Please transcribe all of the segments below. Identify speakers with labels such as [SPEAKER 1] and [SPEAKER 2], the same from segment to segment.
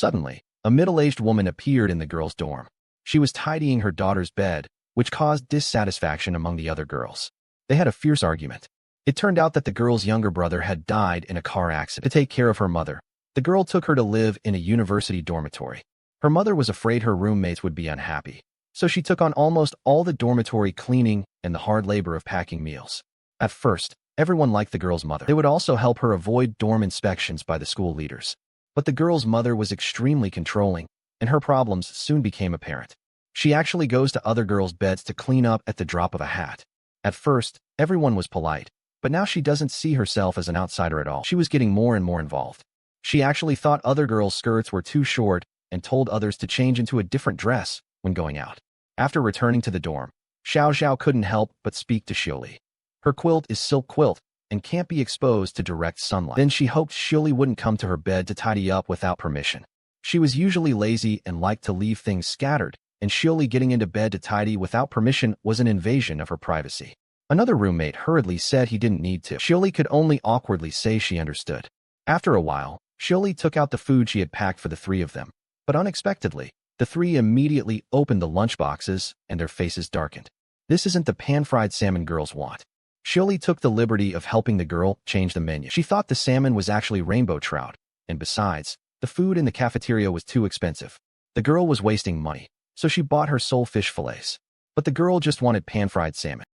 [SPEAKER 1] Suddenly, a middle-aged woman appeared in the girls' dorm. She was tidying her daughter's bed, which caused dissatisfaction among the other girls. They had a fierce argument. It turned out that the girl's younger brother had died in a car accident. To take care of her mother, the girl took her to live in a university dormitory. Her mother was afraid her roommates would be unhappy, so she took on almost all the dormitory cleaning and the hard labor of packing meals. At first, everyone liked the girl's mother. They would also help her avoid dorm inspections by the school leaders. But the girl's mother was extremely controlling, and her problems soon became apparent. She actually goes to other girls' beds to clean up at the drop of a hat. At first, everyone was polite, but now she doesn't see herself as an outsider at all. She was getting more and more involved. She actually thought other girls' skirts were too short and told others to change into a different dress when going out. After returning to the dorm, Xiao couldn't help but speak to Xiaoyi. Her quilt is silk quilt and can't be exposed to direct sunlight. Then she hoped Xiaoyi wouldn't come to her bed to tidy up without permission. She was usually lazy and liked to leave things scattered, and Xiaoyi getting into bed to tidy without permission was an invasion of her privacy. Another roommate hurriedly said he didn't need to. Xiaoyi could only awkwardly say she understood. After a while, Xiaoyi took out the food she had packed for the three of them. But unexpectedly, the three immediately opened the lunchboxes and their faces darkened. This isn't the pan-fried salmon girls want. Xiaoyi took the liberty of helping the girl change the menu. She thought the salmon was actually rainbow trout, and besides, the food in the cafeteria was too expensive. The girl was wasting money, so she bought her sole fish fillets. But the girl just wanted pan-fried salmon.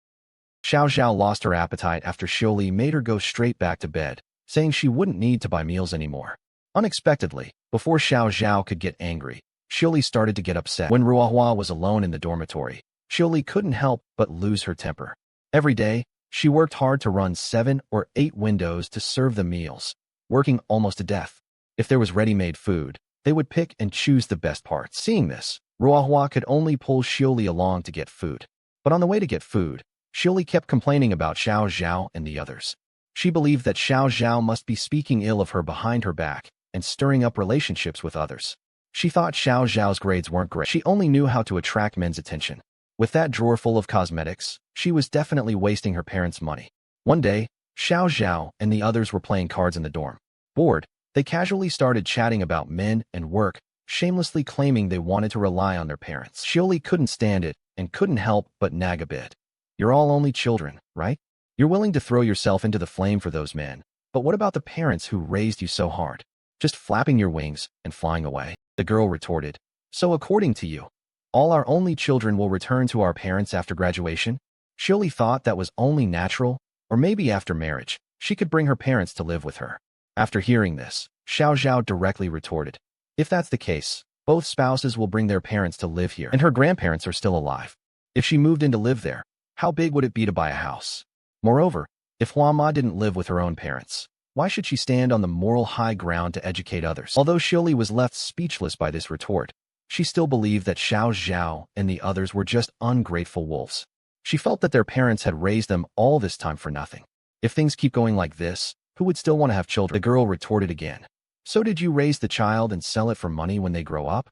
[SPEAKER 1] Xiao lost her appetite after Xiaoyi made her go straight back to bed, saying she wouldn't need to buy meals anymore. Unexpectedly, before Xiao could get angry, Xiaoyi started to get upset. When Ruohua was alone in the dormitory, Xiaoyi couldn't help but lose her temper. Every day, she worked hard to run 7 or 8 windows to serve the meals, working almost to death. If there was ready-made food, they would pick and choose the best parts. Seeing this, Ruohua could only pull Xiaoyi along to get food. But on the way to get food, Xiaoyi kept complaining about Xiao and the others. She believed that Xiao must be speaking ill of her behind her back and stirring up relationships with others. She thought Xiao's grades weren't great. She only knew how to attract men's attention. With that drawer full of cosmetics, she was definitely wasting her parents' money. One day, Xiao and the others were playing cards in the dorm. Bored, they casually started chatting about men and work, shamelessly claiming they wanted to rely on their parents. Xiaoyi couldn't stand it and couldn't help but nag a bit. You're all only children, right? You're willing to throw yourself into the flame for those men, but what about the parents who raised you so hard? Just flapping your wings and flying away? The girl retorted. So according to you, all our only children will return to our parents after graduation? Xiaoyi thought that was only natural, or maybe after marriage, she could bring her parents to live with her. After hearing this, Xiao directly retorted. If that's the case, both spouses will bring their parents to live here, and her grandparents are still alive. If she moved in to live there, how big would it be to buy a house? Moreover, if Huama didn't live with her own parents, why should she stand on the moral high ground to educate others? Although Xiaoyi was left speechless by this retort, she still believed that Xiao and the others were just ungrateful wolves. She felt that their parents had raised them all this time for nothing. If things keep going like this, who would still want to have children? The girl retorted again. So did you raise the child and sell it for money when they grow up?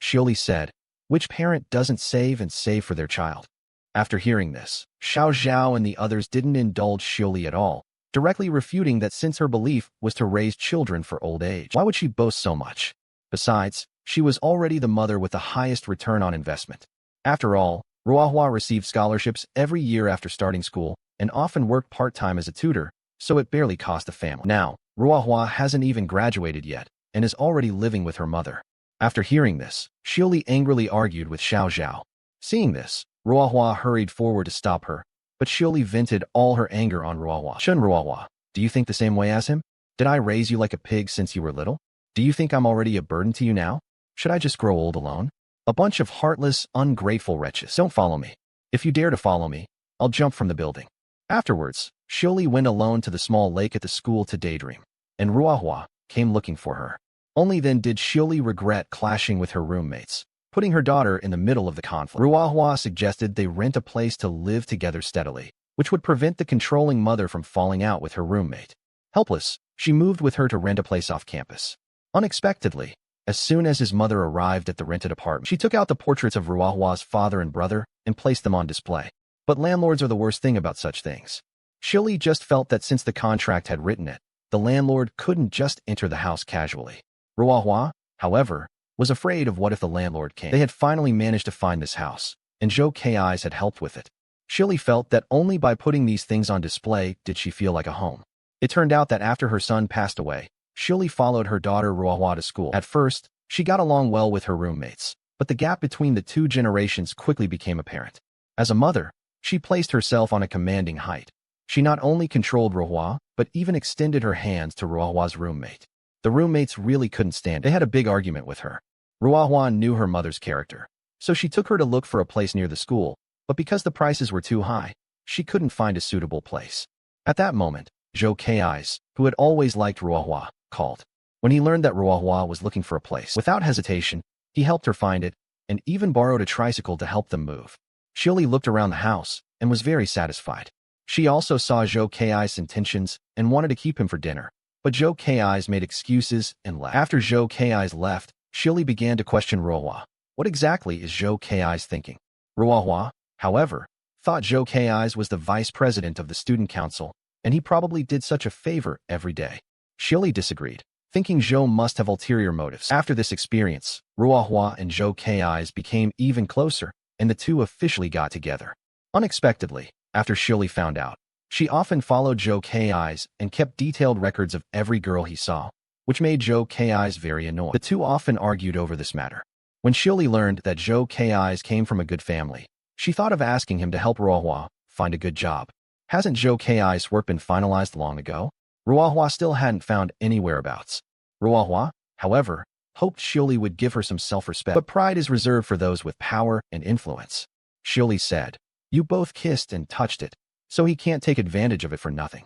[SPEAKER 1] Xiaoyi said. Which parent doesn't save and save for their child? After hearing this, Xiao and the others didn't indulge Xiaoyi at all, directly refuting that since her belief was to raise children for old age, why would she boast so much? Besides, she was already the mother with the highest return on investment. After all, Ruohua received scholarships every year after starting school and often worked part-time as a tutor, so it barely cost the family. Now, Ruohua hasn't even graduated yet and is already living with her mother. After hearing this, Xiaoyi angrily argued with Xiao. Seeing this, Ruohua hurried forward to stop her, but Xiaoyi vented all her anger on Ruohua. Chen Ruohua, do you think the same way as him? Did I raise you like a pig since you were little? Do you think I'm already a burden to you now? Should I just grow old alone? A bunch of heartless, ungrateful wretches. Don't follow me. If you dare to follow me, I'll jump from the building. Afterwards, Xiaoyi went alone to the small lake at the school to daydream, and Ruohua came looking for her. Only then did Xiaoyi regret clashing with her roommates, putting her daughter in the middle of the conflict. Ruohua suggested they rent a place to live together steadily, which would prevent the controlling mother from falling out with her roommate. Helpless, she moved with her to rent a place off campus. Unexpectedly, as soon as his mother arrived at the rented apartment, she took out the portraits of Ruohua's father and brother and placed them on display. But landlords are the worst thing about such things. Xiaoyi just felt that since the contract had written it, the landlord couldn't just enter the house casually. Ruohua, however, was afraid of what if the landlord came. They had finally managed to find this house, and Zhou Kai's had helped with it. Xiaoyi felt that only by putting these things on display did she feel like a home. It turned out that after her son passed away, Xiaoyi followed her daughter Ruohua to school. At first, she got along well with her roommates, but the gap between the two generations quickly became apparent. As a mother, she placed herself on a commanding height. She not only controlled Ruohua, but even extended her hands to Ruohua's roommate. The roommates really couldn't stand it. They had a big argument with her. Ruohua knew her mother's character, so she took her to look for a place near the school, but because the prices were too high, she couldn't find a suitable place. At that moment, Zhou Kai's, who had always liked Ruohua, called. When he learned that Ruohua was looking for a place, without hesitation, he helped her find it, and even borrowed a tricycle to help them move. Xiaoyi looked around the house, and was very satisfied. She also saw Zhou Kai's intentions, and wanted to keep him for dinner, but Zhou Kai's made excuses and left. After Zhou Kai's left, Xiaoyi began to question Ruohua. What exactly is Zhou Kai's thinking? Ruohua, however, thought Zhou Kai's was the vice president of the student council, and he probably did such a favor every day. Xiaoyi disagreed, thinking Zhou must have ulterior motives. After this experience, Ruohua and Zhou Kai's became even closer, and the two officially got together. Unexpectedly, after Xiaoyi found out, she often followed Zhou Kai's and kept detailed records of every girl he saw, which made Zhou Kai's very annoyed. The two often argued over this matter. When Xiaoyi learned that Zhou Kai's came from a good family, she thought of asking him to help Ruohua find a good job. Hasn't Zhou Kai's work been finalized long ago? Ruohua still hadn't found any whereabouts. Ruohua, however, hoped Xiaoyi would give her some self-respect, but pride is reserved for those with power and influence. Xiaoyi said, "You both kissed and touched it, so he can't take advantage of it for nothing."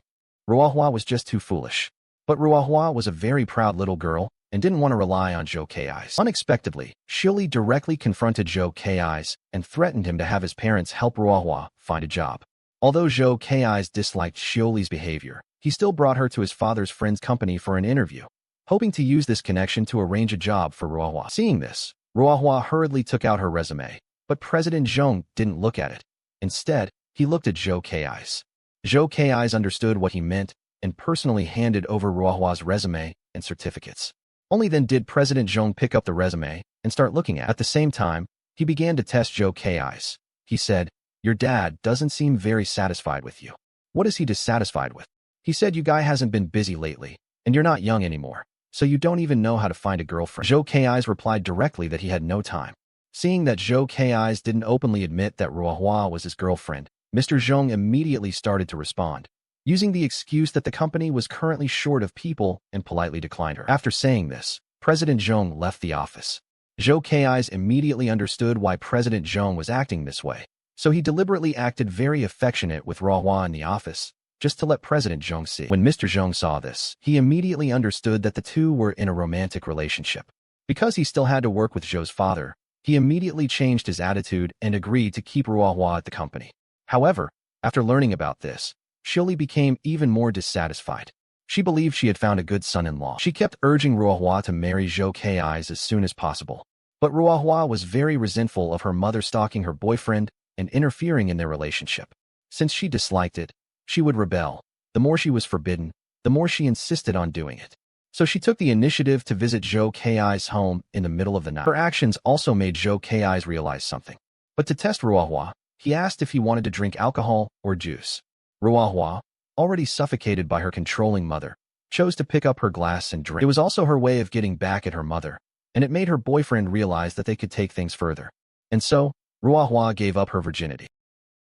[SPEAKER 1] Ruohua was just too foolish. But Ruohua was a very proud little girl and didn't want to rely on Zhou Kai's. Unexpectedly, Xiaoyi directly confronted Zhou Kai's and threatened him to have his parents help Ruohua find a job. Although Zhou Kai's disliked Xiaoyi's behavior, he still brought her to his father's friend's company for an interview, hoping to use this connection to arrange a job for Ruohua. Seeing this, Ruohua hurriedly took out her resume, but President Zhong didn't look at it. Instead, he looked at Zhou Kai's. Zhou Kai's understood what he meant and personally handed over Ruohua's resume and certificates. Only then did President Zhong pick up the resume and start looking at it. At the same time, he began to test Zhou Kai's. He said, "Your dad doesn't seem very satisfied with you. What is he dissatisfied with? He said you guy hasn't been busy lately, and you're not young anymore, so you don't even know how to find a girlfriend." Zhou Kai's replied directly that he had no time. Seeing that Zhou Kai's didn't openly admit that Ruohua was his girlfriend, Mr. Zhong immediately started to respond, using the excuse that the company was currently short of people and politely declined her. After saying this, President Zhong left the office. Zhou Kai's immediately understood why President Zhong was acting this way, so he deliberately acted very affectionate with Ruohua in the office, just to let President Zhong see. When Mr. Zhong saw this, he immediately understood that the two were in a romantic relationship. Because he still had to work with Zhou's father, he immediately changed his attitude and agreed to keep Ruohua at the company. However, after learning about this, Xiaoyi became even more dissatisfied. She believed she had found a good son-in-law. She kept urging Ruohua to marry Zhou Kai's as soon as possible. But Ruohua was very resentful of her mother stalking her boyfriend and interfering in their relationship. Since she disliked it, she would rebel. The more she was forbidden, the more she insisted on doing it. So she took the initiative to visit Zhou Kai's home in the middle of the night. Her actions also made Zhou Kai's realize something. But to test Ruohua, he asked if he wanted to drink alcohol or juice. Ruohua, already suffocated by her controlling mother, chose to pick up her glass and drink. It was also her way of getting back at her mother, and it made her boyfriend realize that they could take things further. And so, Ruohua gave up her virginity.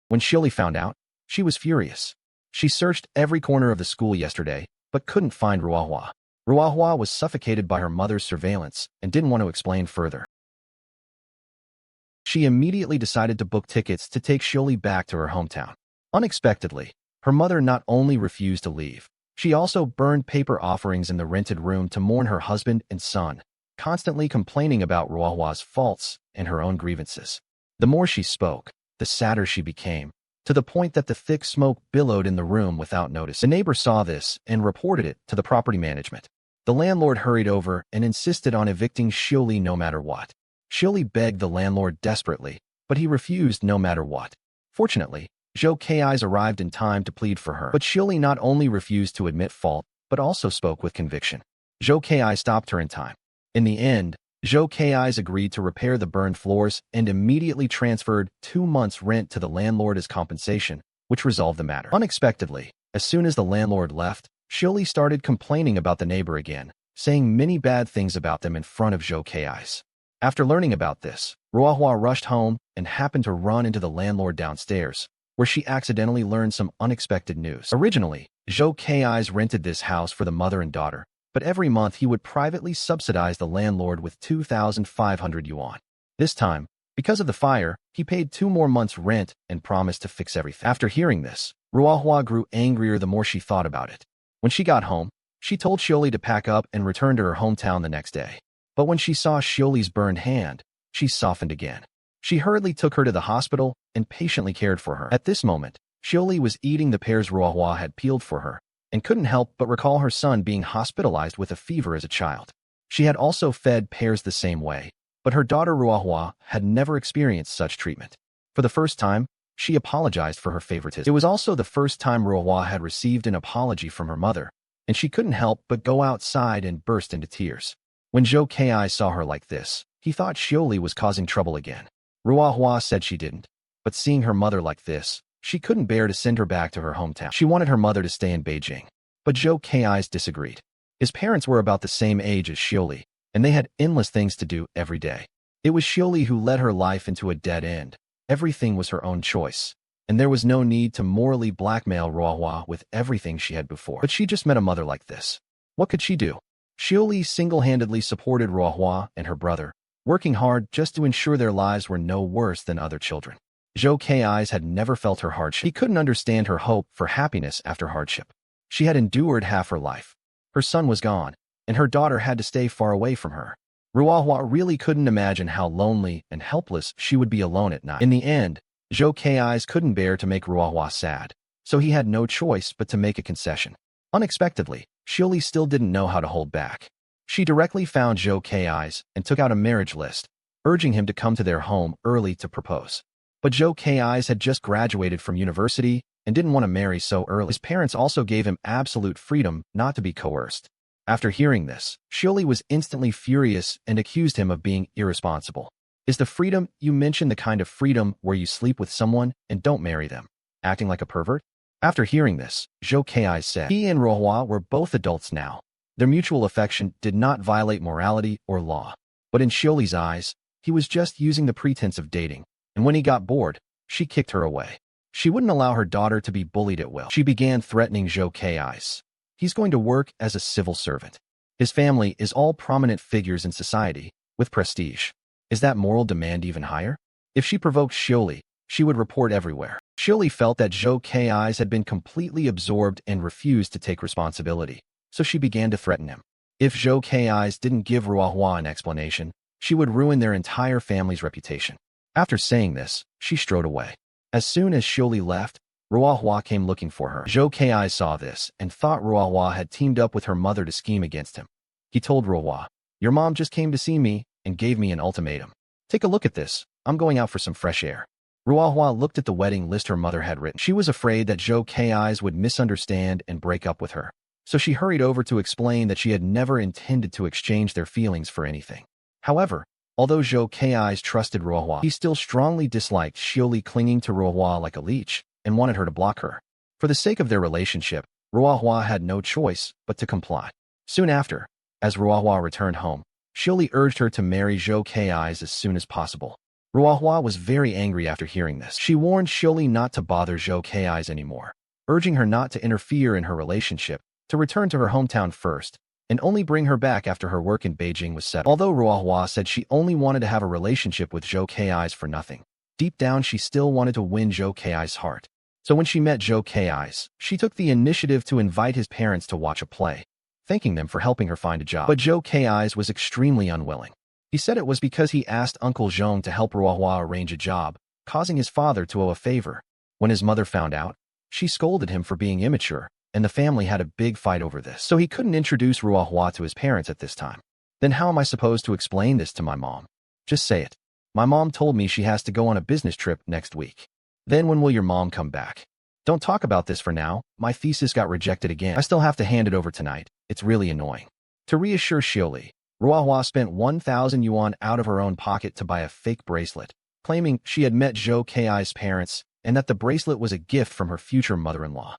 [SPEAKER 1] When Xiaoyi found out, she was furious. She searched every corner of the school yesterday, but couldn't find Ruohua. Ruohua was suffocated by her mother's surveillance and didn't want to explain further. She immediately decided to book tickets to take Xiaoyi back to her hometown. Unexpectedly, her mother not only refused to leave, she also burned paper offerings in the rented room to mourn her husband and son, constantly complaining about Ruohua's faults and her own grievances. The more she spoke, the sadder she became, to the point that the thick smoke billowed in the room without notice. The neighbor saw this and reported it to the property management. The landlord hurried over and insisted on evicting Xiaoyi no matter what. Xiaoyi begged the landlord desperately, but he refused no matter what. Fortunately, Zhou Kai's arrived in time to plead for her. But Xiaoyi not only refused to admit fault, but also spoke with conviction. Zhou Kai stopped her in time. In the end, Zhou Kai's agreed to repair the burned floors and immediately transferred 2 months' rent to the landlord as compensation, which resolved the matter. Unexpectedly, as soon as the landlord left, Xiaoyi started complaining about the neighbor again, saying many bad things about them in front of Zhou Kai's. After learning about this, Ruohua rushed home and happened to run into the landlord downstairs, where she accidentally learned some unexpected news. Originally, Zhou Kai's rented this house for the mother and daughter, but every month he would privately subsidize the landlord with 2,500 yuan. This time, because of the fire, he paid 2 more months' rent and promised to fix everything. After hearing this, Ruohua grew angrier the more she thought about it. When she got home, she told Xiaoyi to pack up and return to her hometown the next day. But when she saw Xiaoyi's burned hand, she softened again. She hurriedly took her to the hospital and patiently cared for her. At this moment, Xiaoyi was eating the pears Ruohua had peeled for her, and couldn't help but recall her son being hospitalized with a fever as a child. She had also fed pears the same way, but her daughter Ruohua had never experienced such treatment. For the first time, she apologized for her favoritism. It was also the first time Ruohua had received an apology from her mother, and she couldn't help but go outside and burst into tears. When Zhou Kai saw her like this, he thought Xiaoyi was causing trouble again. Ruohua said she didn't, but seeing her mother like this, she couldn't bear to send her back to her hometown. She wanted her mother to stay in Beijing. But Zhou Kai disagreed. His parents were about the same age as Xiaoyi, and they had endless things to do every day. It was Xiaoyi who led her life into a dead end. Everything was her own choice, and there was no need to morally blackmail Ruohua with everything she had before. But she just met a mother like this. What could she do? Xiaoyi single-handedly supported Ruohua and her brother, working hard just to ensure their lives were no worse than other children. Zhou Kai's had never felt her hardship. He couldn't understand her hope for happiness after hardship. She had endured half her life. Her son was gone, and her daughter had to stay far away from her. Ruohua really couldn't imagine how lonely and helpless she would be alone at night. In the end, Zhou Kai's couldn't bear to make Ruohua sad, so he had no choice but to make a concession. Unexpectedly, Xiaoyi still didn't know how to hold back. She directly found Zhou Kai's and took out a marriage list, urging him to come to their home early to propose. But Zhou Kai's had just graduated from university and didn't want to marry so early. His parents also gave him absolute freedom not to be coerced. After hearing this, Xiaoyi was instantly furious and accused him of being irresponsible. Is the freedom you mention the kind of freedom where you sleep with someone and don't marry them, acting like a pervert? After hearing this, Zhou Kai said he and Ruohua were both adults now. Their mutual affection did not violate morality or law. But in Xiaoyi's eyes, he was just using the pretense of dating, and when he got bored, she kicked her away. She wouldn't allow her daughter to be bullied at will. She began threatening Zhou Kai's. He's going to work as a civil servant. His family is all prominent figures in society, with prestige. Is that moral demand even higher? If she provoked Xiaoyi, she would report everywhere. Xiaoyi felt that Zhou Kai's had been completely absorbed and refused to take responsibility, so she began to threaten him. If Zhou Kai's didn't give Ruohua an explanation, she would ruin their entire family's reputation. After saying this, she strode away. As soon as Xiaoyi left, Ruohua came looking for her. Zhou Kai saw this and thought Ruohua had teamed up with her mother to scheme against him. He told Ruohua, "Your mom just came to see me and gave me an ultimatum. Take a look at this. I'm going out for some fresh air." Ruohua looked at the wedding list her mother had written. She was afraid that Zhou Kai's would misunderstand and break up with her, so she hurried over to explain that she had never intended to exchange their feelings for anything. However, although Zhou Kai's trusted Ruohua, he still strongly disliked Xiaoyi clinging to Ruohua like a leech and wanted her to block her. For the sake of their relationship, Ruohua had no choice but to comply. Soon after, as Ruohua returned home, Xiaoyi urged her to marry Zhou Kai's as soon as possible. Ruohua was very angry after hearing this. She warned Xiaoyi not to bother Zhou Kai's anymore, urging her not to interfere in her relationship, to return to her hometown first, and only bring her back after her work in Beijing was settled. Although Ruohua said she only wanted to have a relationship with Zhou Kai's for nothing, deep down she still wanted to win Zhou Kai's heart. So when she met Zhou Kai's, she took the initiative to invite his parents to watch a play, thanking them for helping her find a job. But Zhou Kai's was extremely unwilling. He said it was because he asked Uncle Zhong to help Ruohua arrange a job, causing his father to owe a favor. When his mother found out, she scolded him for being immature, and the family had a big fight over this. So he couldn't introduce Ruohua to his parents at this time. Then how am I supposed to explain this to my mom? Just say it. My mom told me she has to go on a business trip next week. Then when will your mom come back? Don't talk about this for now. My thesis got rejected again. I still have to hand it over tonight. It's really annoying. To reassure Xiaoyi, Ruohua spent 1,000 yuan out of her own pocket to buy a fake bracelet, claiming she had met Zhou Kai's parents and that the bracelet was a gift from her future mother-in-law.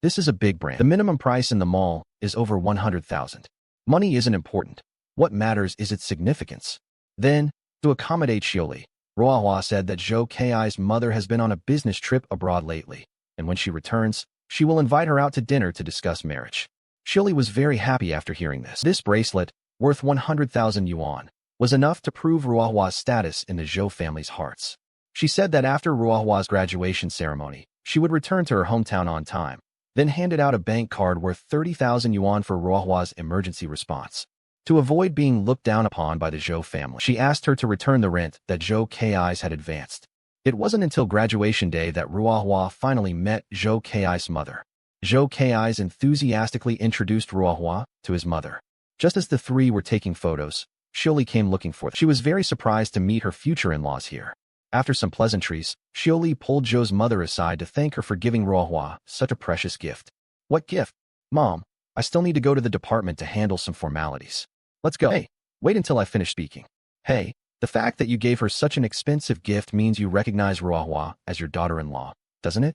[SPEAKER 1] This is a big brand. The minimum price in the mall is over 100,000. Money isn't important. What matters is its significance. Then, to accommodate Xiaoyi, Ruohua said that Zhou Kai's mother has been on a business trip abroad lately, and when she returns, she will invite her out to dinner to discuss marriage. Xiaoyi was very happy after hearing this. This bracelet, worth 100,000 yuan, was enough to prove Ruohua's status in the Zhou family's hearts. She said that after Ruohua's graduation ceremony, she would return to her hometown on time, then handed out a bank card worth 30,000 yuan for Ruohua's emergency response. To avoid being looked down upon by the Zhou family, she asked her to return the rent that Zhou Kai's had advanced. It wasn't until graduation day that Ruohua finally met Zhou Kai's mother. Zhou Kai's enthusiastically introduced Ruohua to his mother. Just as the three were taking photos, Xiaoyi came looking for them. She was very surprised to meet her future in-laws here. After some pleasantries, Xiaoyi pulled Zhou's mother aside to thank her for giving Ruohua such a precious gift. What gift? Mom, I still need to go to the department to handle some formalities. Let's go. Hey, wait until I finish speaking. Hey, the fact that you gave her such an expensive gift means you recognize Ruohua as your daughter-in-law, doesn't it?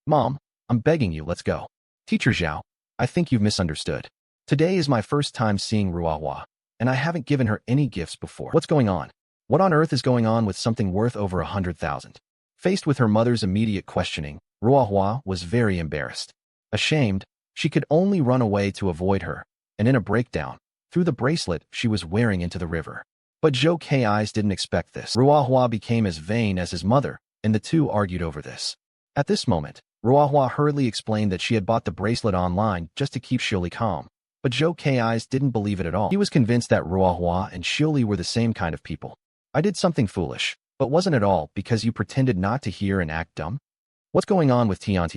[SPEAKER 1] Mom, I'm begging you, let's go. Teacher Zhao, I think you've misunderstood. Today is my first time seeing Ruohua, and I haven't given her any gifts before. What's going on? What on earth is going on with something worth over 100,000? Faced with her mother's immediate questioning, Ruohua was very embarrassed. Ashamed, she could only run away to avoid her, and in a breakdown, threw the bracelet she was wearing into the river. But Zhou Kai's didn't expect this. Ruohua became as vain as his mother, and the two argued over this. At this moment, Ruohua hurriedly explained that she had bought the bracelet online just to keep Xiaoyi calm. But Zhou Kai's didn't believe it at all. He was convinced that Ruohua and Xiaoyi were the same kind of people. I did something foolish, but wasn't it all because you pretended not to hear and act dumb? What's going on with Tian?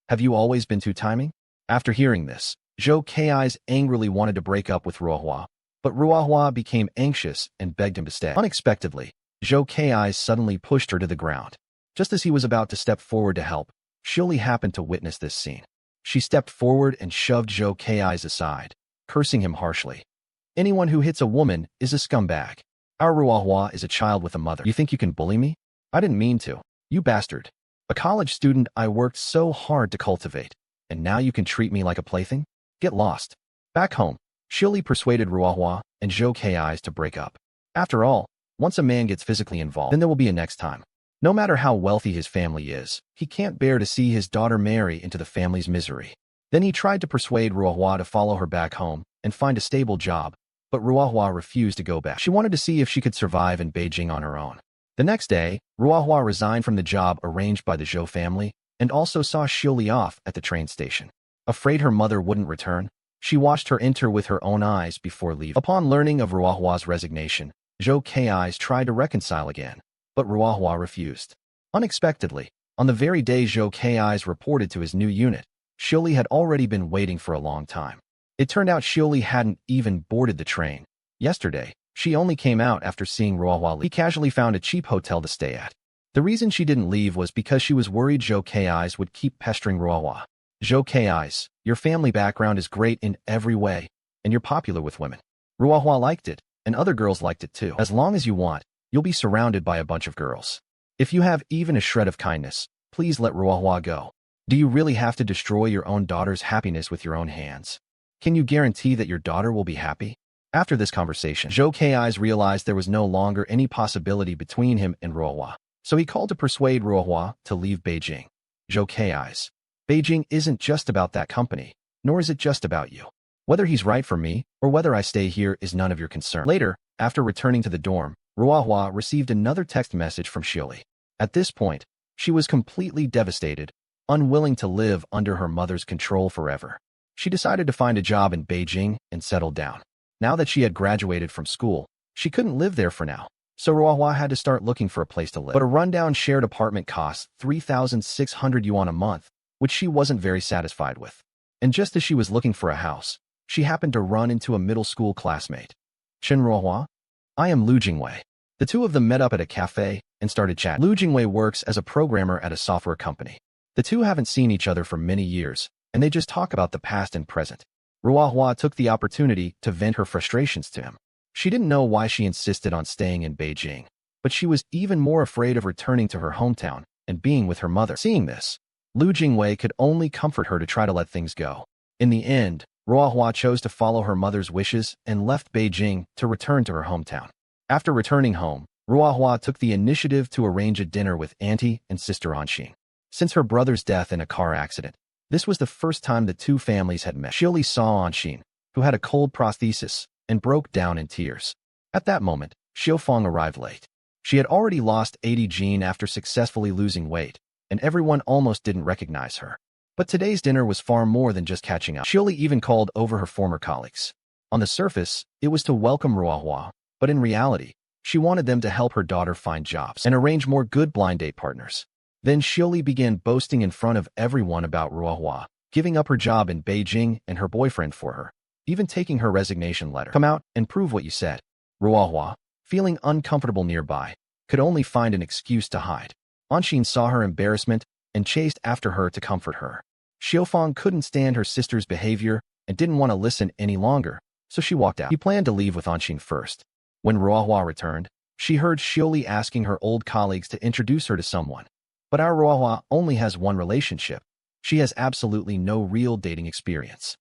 [SPEAKER 1] Have you always been too timing? After hearing this, Zhou Kai's angrily wanted to break up with Ruohua, but Ruohua became anxious and begged him to stay. Unexpectedly, Zhou Kai's suddenly pushed her to the ground. Just as he was about to step forward to help, Xiaoyi happened to witness this scene. She stepped forward and shoved Zhou Kai's aside, cursing him harshly. Anyone who hits a woman is a scumbag. Our Ruohua is a child with a mother. You think you can bully me? I didn't mean to. You bastard. A college student I worked so hard to cultivate, and now you can treat me like a plaything? Get lost. Back home, Xiaoyi persuaded Ruohua and Zhou Kai's to break up. After all, once a man gets physically involved, then there will be a next time. No matter how wealthy his family is, he can't bear to see his daughter marry into the family's misery. Then he tried to persuade Ruohua to follow her back home and find a stable job, but Ruohua refused to go back. She wanted to see if she could survive in Beijing on her own. The next day, Ruohua resigned from the job arranged by the Zhou family and also saw Xiaoyi off at the train station. Afraid her mother wouldn't return, she watched her enter with her own eyes before leaving. Upon learning of Ruohua's resignation, Zhou Kai's tried to reconcile again, but Ruohua refused. Unexpectedly, on the very day Zhou Kai's reported to his new unit, Xiaoyi had already been waiting for a long time. It turned out Xiaoyi hadn't even boarded the train. Yesterday, she only came out after seeing Ruohua leave. He casually found a cheap hotel to stay at. The reason she didn't leave was because she was worried Zhou Kai's would keep pestering Ruohua. Zhou Kai's, your family background is great in every way, and you're popular with women. Ruohua liked it, and other girls liked it too. As long as you want, you'll be surrounded by a bunch of girls. If you have even a shred of kindness, please let Ruohua go. Do you really have to destroy your own daughter's happiness with your own hands? Can you guarantee that your daughter will be happy? After this conversation, Zhou Kai's realized there was no longer any possibility between him and Ruohua, so he called to persuade Ruohua to leave Beijing. Zhou Kai's, Beijing isn't just about that company, nor is it just about you. Whether he's right for me or whether I stay here is none of your concern. Later, after returning to the dorm, Ruohua received another text message from Xiaoyi. At this point, she was completely devastated, unwilling to live under her mother's control forever. She decided to find a job in Beijing and settle down. Now that she had graduated from school, she couldn't live there for now, so Ruohua had to start looking for a place to live. But a rundown shared apartment cost 3,600 yuan a month, which she wasn't very satisfied with. And just as she was looking for a house, she happened to run into a middle school classmate. Chen Ruohua? I am Lu Jingwei. The two of them met up at a cafe and started chatting. Lu Jingwei works as a programmer at a software company. The two haven't seen each other for many years, and they just talk about the past and present. Ruohua took the opportunity to vent her frustrations to him. She didn't know why she insisted on staying in Beijing, but she was even more afraid of returning to her hometown and being with her mother. Seeing this, Lu Jingwei could only comfort her to try to let things go. In the end, Ruohua chose to follow her mother's wishes and left Beijing to return to her hometown. After returning home, Ruohua took the initiative to arrange a dinner with auntie and sister Anxin. Since her brother's death in a car accident, this was the first time the two families had met. Xiaoyi saw Anxin, who had a cold prosthesis, and broke down in tears. At that moment, Xiaofeng arrived late. She had already lost 80 Jin after successfully losing weight, and everyone almost didn't recognize her. But today's dinner was far more than just catching up. Xiaoyi even called over her former colleagues. On the surface, it was to welcome Ruohua, but in reality, she wanted them to help her daughter find jobs and arrange more good blind date partners. Then Xiaoyi began boasting in front of everyone about Ruohua, giving up her job in Beijing and her boyfriend for her, even taking her resignation letter. Come out and prove what you said. Ruohua, feeling uncomfortable nearby, could only find an excuse to hide. Anxin saw her embarrassment and chased after her to comfort her. Xiaofeng couldn't stand her sister's behavior and didn't want to listen any longer, so she walked out. He planned to leave with Anxin first. When Ruohua returned, she heard Xiaoyi asking her old colleagues to introduce her to someone. But our Ruohua only has one relationship. She has absolutely no real dating experience.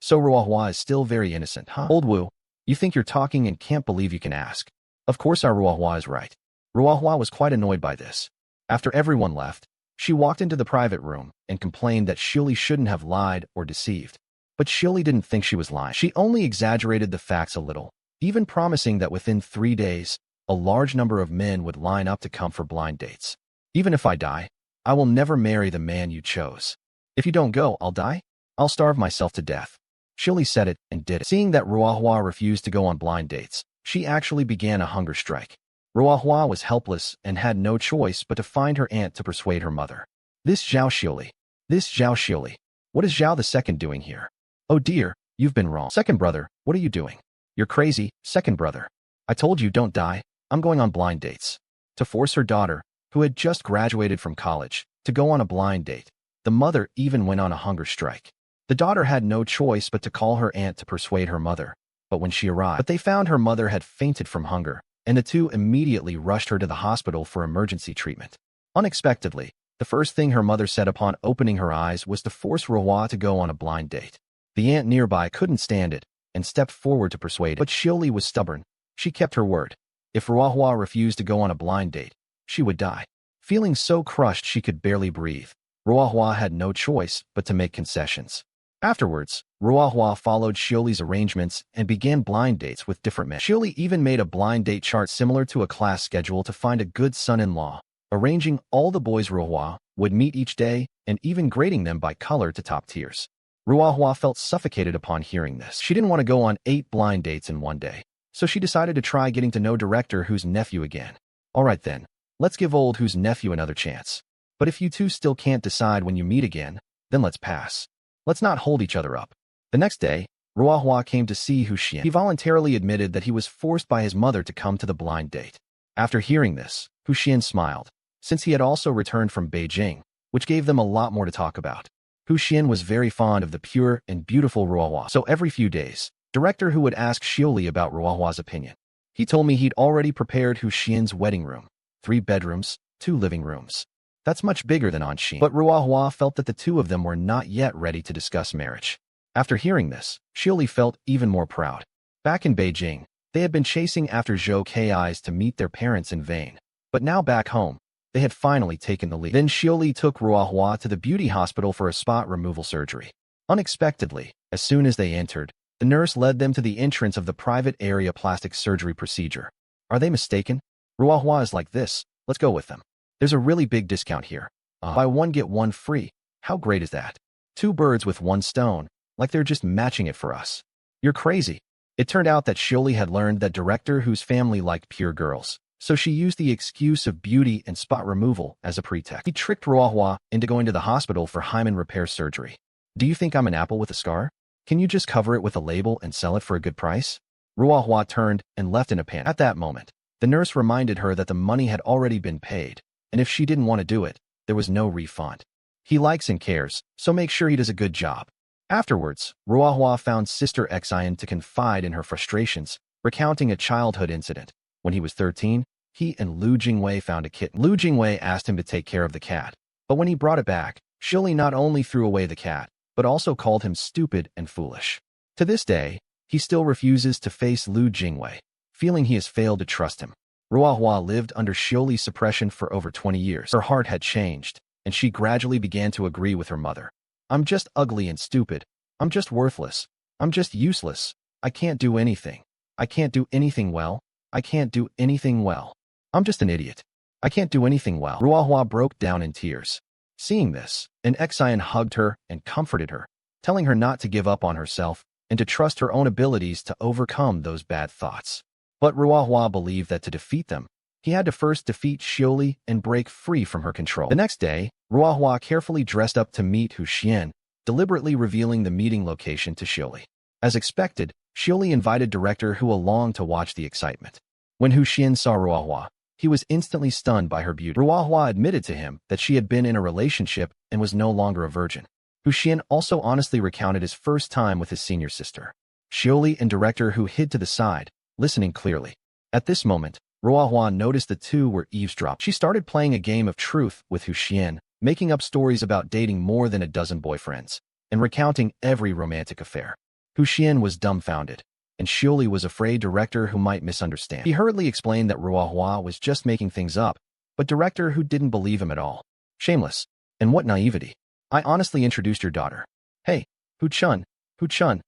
[SPEAKER 1] So Ruohua is still very innocent, huh? Old Wu, you think you're talking and can't believe you can ask. Of course our Ruohua is right. Ruohua was quite annoyed by this. After everyone left, she walked into the private room and complained that Xiaoyi shouldn't have lied or deceived. But Xiaoyi didn't think she was lying. She only exaggerated the facts a little, even promising that within 3 days, a large number of men would line up to come for blind dates. Even if I die, I will never marry the man you chose. If you don't go, I'll die. I'll starve myself to death. Xiaoyi said it and did it. Seeing that Ruohua refused to go on blind dates, she actually began a hunger strike. Ruohua was helpless and had no choice but to find her aunt to persuade her mother. This Zhao Xiaoyi. What is Zhao the second doing here? Oh dear, you've been wrong. Second brother, what are you doing? You're crazy, second brother. I told you don't die, I'm going on blind dates. To force her daughter, who had just graduated from college, to go on a blind date, the mother even went on a hunger strike. The daughter had no choice but to call her aunt to persuade her mother. But when she arrived, they found her mother had fainted from hunger, and the two immediately rushed her to the hospital for emergency treatment. Unexpectedly, the first thing her mother said upon opening her eyes was to force Ruohua to go on a blind date. The aunt nearby couldn't stand it and stepped forward to persuade it. But Xiaoyi was stubborn. She kept her word. If Ruohua refused to go on a blind date, she would die. Feeling so crushed she could barely breathe, Ruohua had no choice but to make concessions. Afterwards, Ruohua followed Xiaoyi's arrangements and began blind dates with different men. Xiaoyi even made a blind date chart similar to a class schedule to find a good son-in-law, arranging all the boys Ruohua would meet each day and even grading them by color to top tiers. Ruohua felt suffocated upon hearing this. She didn't want to go on 8 blind dates in one day, so she decided to try getting to know Director Hu's nephew again. Alright then, let's give old Hu's nephew another chance. But if you two still can't decide when you meet again, then let's pass. Let's not hold each other up. The next day, Ruohua came to see Hu Xian. He voluntarily admitted that he was forced by his mother to come to the blind date. After hearing this, Hu Xian smiled, since he had also returned from Beijing, which gave them a lot more to talk about. Hu Xian was very fond of the pure and beautiful Ruohua, so every few days, Director Hu would ask Xiaoyi about Ruohua's opinion. He told me he'd already prepared Hu Xian's wedding room, 3 bedrooms, 2 living rooms. That's much bigger than Anxin. But Ruohua felt that the two of them were not yet ready to discuss marriage. After hearing this, Xiaoyi felt even more proud. Back in Beijing, they had been chasing after Zhou Kai's to meet their parents in vain. But now back home, they had finally taken the lead. Then Xiaoyi took Ruohua to the beauty hospital for a spot removal surgery. Unexpectedly, as soon as they entered, the nurse led them to the entrance of the private area plastic surgery procedure. Are they mistaken? Ruohua is like this, let's go with them. There's a really big discount here. Buy one get one free. How great is that? 2 birds with 1 stone, like they're just matching it for us. You're crazy. It turned out that Xiaoyi had learned that Director Hu's family liked pure girls, so she used the excuse of beauty and spot removal as a pretext. He tricked Ruohua into going to the hospital for hymen repair surgery. Do you think I'm an apple with a scar? Can you just cover it with a label and sell it for a good price? Ruohua turned and left in a panic. At that moment, the nurse reminded her that the money had already been paid, and if she didn't want to do it, there was no refund. He likes and cares, so make sure he does a good job. Afterwards, Ruohua found Sister Xian to confide in her frustrations recounting a childhood incident. When he was 13, he and Lu Jingwei found a kitten. Lu Jingwei asked him to take care of the cat, but when he brought it back, Xiaoyi not only threw away the cat, but also called him stupid and foolish. To this day, he still refuses to face Lu Jingwei, feeling he has failed to trust him. Ruohua lived under Xiaoyi's suppression for over 20 years. Her heart had changed, and she gradually began to agree with her mother. I'm just ugly and stupid. I'm just worthless. I'm just useless. I can't do anything. I can't do anything well. I can't do anything well. I'm just an idiot. I can't do anything well. Ruohua broke down in tears. Seeing this, an Xian hugged her and comforted her, telling her not to give up on herself and to trust her own abilities to overcome those bad thoughts. But Ruohua believed that to defeat them, he had to first defeat Xiaoyi and break free from her control. The next day, Ruohua carefully dressed up to meet Hu Xian, deliberately revealing the meeting location to Xiaoyi. As expected, Xiaoyi invited Director Hu along to watch the excitement. When Hu Xian saw Ruohua, he was instantly stunned by her beauty. Ruohua admitted to him that she had been in a relationship and was no longer a virgin. Hu Xian also honestly recounted his first time with his senior sister. Xiaoyi and Director Hu hid to the side, listening clearly. At this moment, Ruohua noticed the two were eavesdropping. She started playing a game of truth with Hu Xian, making up stories about dating more than a dozen boyfriends, and recounting every romantic affair. Hu Xian was dumbfounded, and Xiaoyi was afraid Director Hu might misunderstand. He hurriedly explained that Ruohua was just making things up, but Director Hu didn't believe him at all. Shameless. And what naivety. I honestly introduced your daughter. Hey, Hu Chun,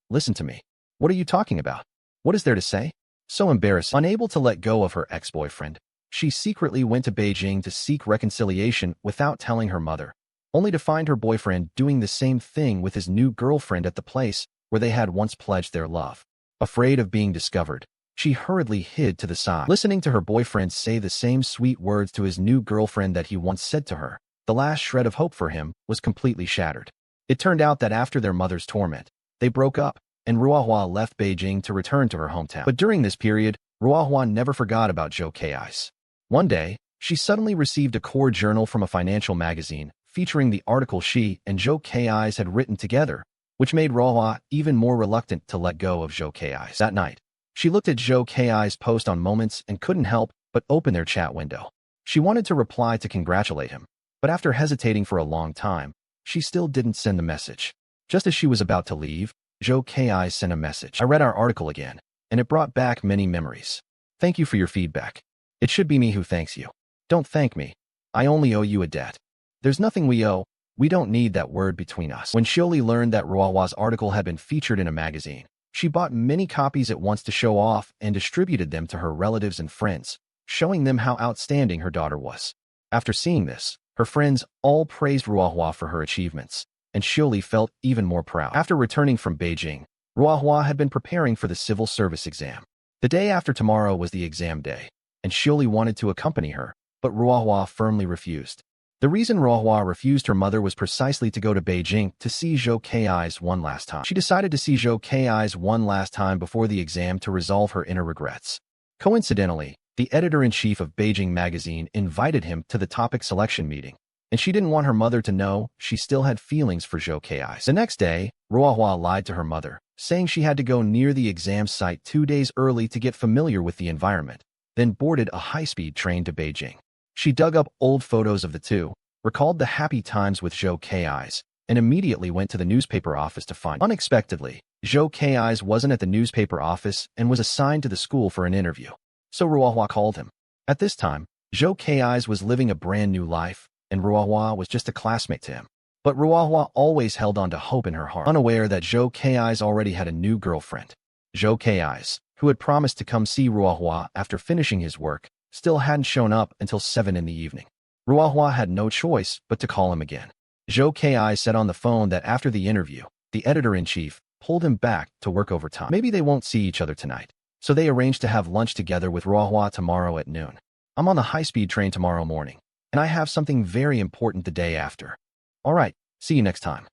[SPEAKER 1] listen to me. What are you talking about? What is there to say? So embarrassed. Unable to let go of her ex-boyfriend, she secretly went to Beijing to seek reconciliation without telling her mother, only to find her boyfriend doing the same thing with his new girlfriend at the place where they had once pledged their love. Afraid of being discovered, she hurriedly hid to the side. Listening to her boyfriend say the same sweet words to his new girlfriend that he once said to her, the last shred of hope for him was completely shattered. It turned out that after their mother's torment, they broke up, and Ruohua left Beijing to return to her hometown. But during this period, Ruohua never forgot about Zhou Kai's. One day, she suddenly received a core journal from a financial magazine featuring the article she and Zhou Kai's had written together, which made Ruohua even more reluctant to let go of Zhou Kai's. That night, she looked at Zhou Kai's post on Moments and couldn't help but open their chat window. She wanted to reply to congratulate him, but after hesitating for a long time, she still didn't send the message. Just as she was about to leave, Zhou Kai sent a message. I read our article again, and it brought back many memories. Thank you for your feedback. It should be me who thanks you. Don't thank me. I only owe you a debt. There's nothing we owe. We don't need that word between us. When Xiaoyi learned that Ruohua's article had been featured in a magazine, she bought many copies at once to show off and distributed them to her relatives and friends, showing them how outstanding her daughter was. After seeing this, her friends all praised Ruohua for her achievements, and Xiaoyi felt even more proud. After returning from Beijing, Ruohua had been preparing for the civil service exam. The day after tomorrow was the exam day, and Xiaoyi wanted to accompany her, but Ruohua firmly refused. The reason Ruohua refused her mother was precisely to go to Beijing to see Zhou Kai's one last time. She decided to see Zhou Kai's one last time before the exam to resolve her inner regrets. Coincidentally, the editor-in-chief of Beijing magazine invited him to the topic selection meeting, and she didn't want her mother to know she still had feelings for Zhou Kai. The next day, Ruohua lied to her mother, saying she had to go near the exam site 2 days early to get familiar with the environment, then boarded a high-speed train to Beijing. She dug up old photos of the two, recalled the happy times with Zhou Kai's, and immediately went to the newspaper office to find. Unexpectedly, Zhou Kai's wasn't at the newspaper office and was assigned to the school for an interview. So Ruohua called him. At this time, Zhou Kai's was living a brand new life, and Ruohua was just a classmate to him. But Ruohua always held on to hope in her heart, unaware that Zhou Kai's already had a new girlfriend. Zhou Kai's, who had promised to come see Ruohua after finishing his work, still hadn't shown up until 7 in the evening. Ruohua had no choice but to call him again. Zhou Kai said on the phone that after the interview, the editor-in-chief pulled him back to work overtime. Maybe they won't see each other tonight, so they arranged to have lunch together with Ruohua tomorrow at noon. I'm on the high-speed train tomorrow morning, and I have something very important the day after. All right, see you next time.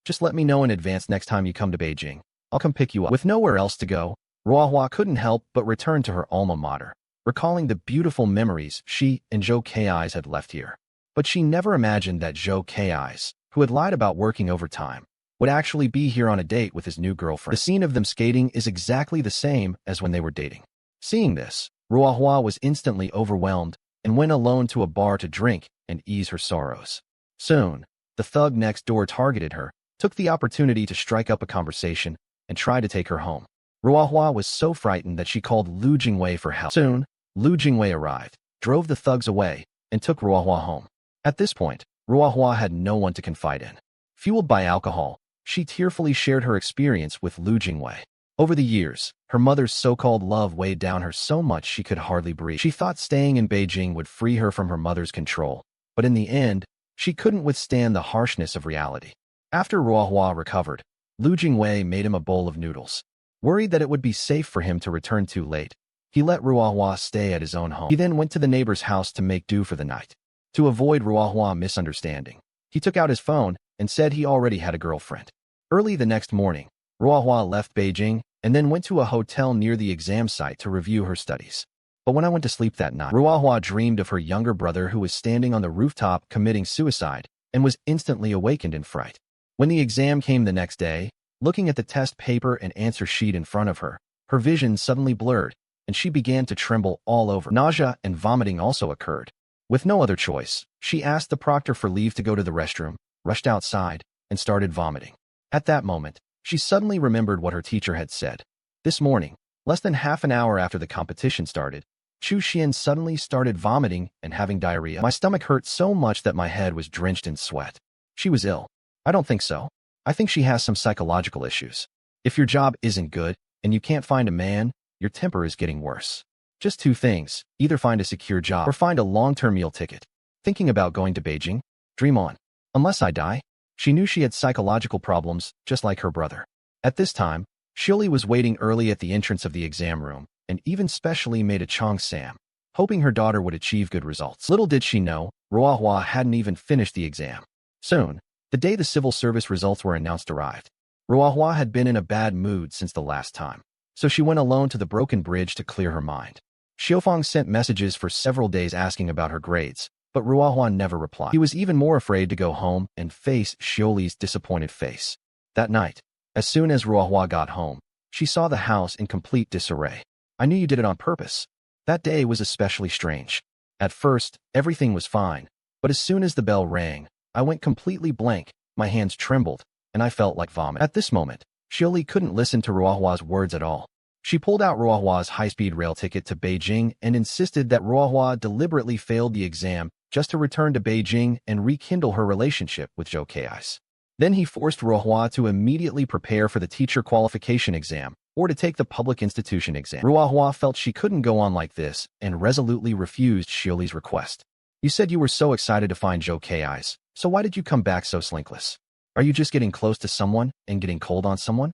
[SPEAKER 1] Just let me know in advance next time you come to Beijing. I'll come pick you up. With nowhere else to go, Ruohua couldn't help but return to her alma mater, recalling the beautiful memories she and Zhou Kai's had left here. But she never imagined that Zhou Kai's, who had lied about working overtime, would actually be here on a date with his new girlfriend. The scene of them skating is exactly the same as when they were dating. Seeing this, Ruohua was instantly overwhelmed and went alone to a bar to drink and ease her sorrows. Soon, the thug next door targeted her, took the opportunity to strike up a conversation, and try to take her home. Ruohua was so frightened that she called Lu Jingwei for help. Soon, Lu Jingwei arrived, drove the thugs away, and took Ruohua home. At this point, Ruohua had no one to confide in. Fueled by alcohol, she tearfully shared her experience with Lu Jingwei. Over the years, her mother's so-called love weighed down her so much she could hardly breathe. She thought staying in Beijing would free her from her mother's control, but in the end, she couldn't withstand the harshness of reality. After Ruohua recovered, Lu Jingwei made him a bowl of noodles. Worried that it would be safe for him to return too late, he let Ruohua stay at his own home. He then went to the neighbor's house to make do for the night. To avoid Ruohua misunderstanding, he took out his phone and said he already had a girlfriend. Early the next morning, Ruohua left Beijing and then went to a hotel near the exam site to review her studies. But when I went to sleep that night, Ruohua dreamed of her younger brother who was standing on the rooftop committing suicide and was instantly awakened in fright. When the exam came the next day, looking at the test paper and answer sheet in front of her, her vision suddenly blurred, and she began to tremble all over. Nausea and vomiting also occurred. With no other choice, she asked the proctor for leave to go to the restroom, rushed outside, and started vomiting. At that moment, she suddenly remembered what her teacher had said. This morning, less than half an hour after the competition started, Chu Xian suddenly started vomiting and having diarrhea. My stomach hurt so much that my head was drenched in sweat. She was ill. I don't think so. I think she has some psychological issues. If your job isn't good and you can't find a man, your temper is getting worse. Just two things, either find a secure job or find a long-term meal ticket. Thinking about going to Beijing? Dream on. Unless I die. She knew she had psychological problems, just like her brother. At this time, Xiaoyi was waiting early at the entrance of the exam room, and even specially made a cheongsam, hoping her daughter would achieve good results. Little did she know, Ruohua hadn't even finished the exam. Soon, the day the civil service results were announced arrived. Ruohua had been in a bad mood since the last time, so she went alone to the broken bridge to clear her mind. Xiaofang sent messages for several days asking about her grades, but Ruohua never replied. He was even more afraid to go home and face Xiaoyi's disappointed face. That night, as soon as Ruohua got home, she saw the house in complete disarray. I knew you did it on purpose. That day was especially strange. At first, everything was fine, but as soon as the bell rang, I went completely blank, my hands trembled, and I felt like vomit. At this moment, Xiaoyi couldn't listen to Ruohua's words at all. She pulled out Ruohua's high-speed rail ticket to Beijing and insisted that Ruohua deliberately failed the exam just to return to Beijing and rekindle her relationship with Zhou Kais. Then he forced Ruohua to immediately prepare for the teacher qualification exam or to take the public institution exam. Ruohua felt she couldn't go on like this and resolutely refused Xiaoyi's request. You said you were so excited to find Zhou Kais, so why did you come back so slinkless? Are you just getting close to someone and getting cold on someone?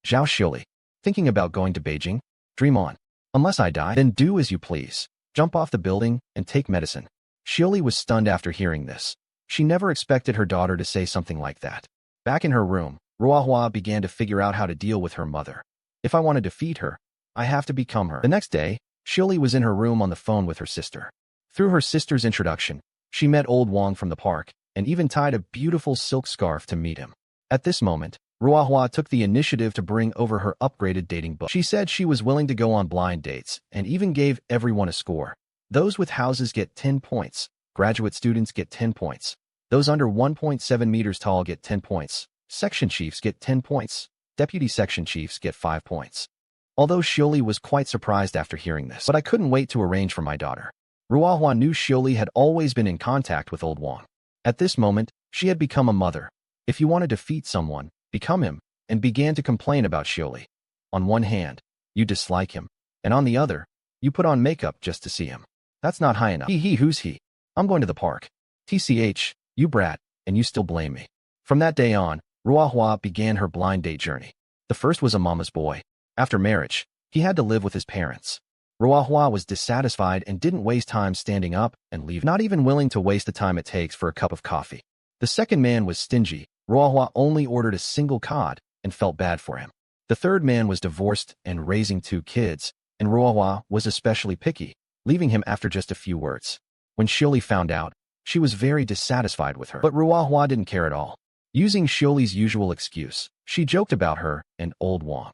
[SPEAKER 1] Zhao Xiaoyi, thinking about going to Beijing? Dream on. Unless I die, then do as you please. Jump off the building and take medicine. Xiaoyi was stunned after hearing this. She never expected her daughter to say something like that. Back in her room, Ruohua began to figure out how to deal with her mother. If I want to defeat her, I have to become her. The next day, Xiaoyi was in her room on the phone with her sister. Through her sister's introduction, she met old Wang from the park and even tied a beautiful silk scarf to meet him. At this moment, Ruohua took the initiative to bring over her upgraded dating book. She said she was willing to go on blind dates and even gave everyone a score. Those with houses get 10 points. Graduate students get 10 points. Those under 1.7 meters tall get 10 points. Section chiefs get 10 points. Deputy section chiefs get 5 points. Although Xiaoyi was quite surprised after hearing this, but I couldn't wait to arrange for my daughter. Ruohua knew Xiaoyi had always been in contact with old Wang. At this moment, she had become a mother. If you want to defeat someone, become him, and began to complain about Xiaoyi. On one hand, you dislike him, and on the other, you put on makeup just to see him. That's not high enough. Who's he? I'm going to the park. TCH, you brat, and you still blame me. From that day on, Ruohua began her blind date journey. The first was a mama's boy. After marriage, he had to live with his parents. Ruohua was dissatisfied and didn't waste time standing up and leaving, not even willing to waste the time it takes for a cup of coffee. The second man was stingy. Ruohua only ordered a single cod and felt bad for him. The third man was divorced and raising 2 kids, and Ruohua was especially picky, leaving him after just a few words. When Xiaoyi found out, she was very dissatisfied with her. But Ruohua didn't care at all. Using Xiaoyi's usual excuse, she joked about her and old Wang.